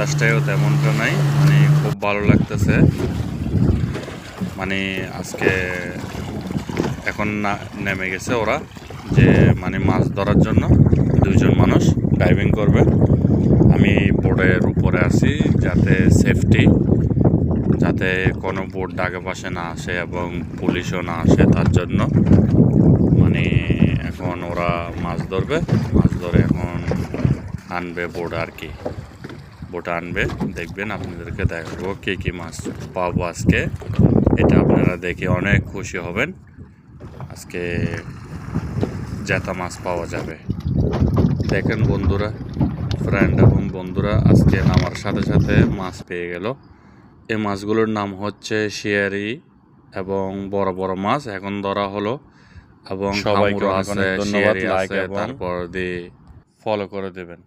বাতাসটাও তেমনটা নাই, মানে খুব ভালো লাগতেছে। মানে আজকে এখন না নেমে গেছে ওরা, যে মানে মাছ ধরার জন্য 2জন মানুষ ডাইভিং করবে। আমি বোর্ডের উপরে আছি যাতে সেফটি, যাতে কোনো বোট আগে পাশে না আসে এবং পুলিশও না আসে, তার জন্য মানে এখন ওরা মাছ ধরবে। মাছ ধরে এখন আনবে বোট আর কি, বোট আনবে। দেখবেন, আপনাদেরকে দেখাবো কী মাছ পাবো আজকে। এটা আপনারা দেখে অনেক খুশি হবেন। আজকে জেতা মাছ পাওয়া যাবে। দেখেন বন্ধুরা, ফ্রেন্ড এবং বন্ধুরা আজকে নামার সাথে সাথে মাছ পেয়ে গেল। এই মাছগুলোর নাম হচ্ছে শিয়ারি এবং বড় বড় মাছ এখন ধরা হলো। এবং সবাইকে অনেক ধন্যবাদ, লাইক এবং তারপর দিয়ে ফলো করে দেবেন।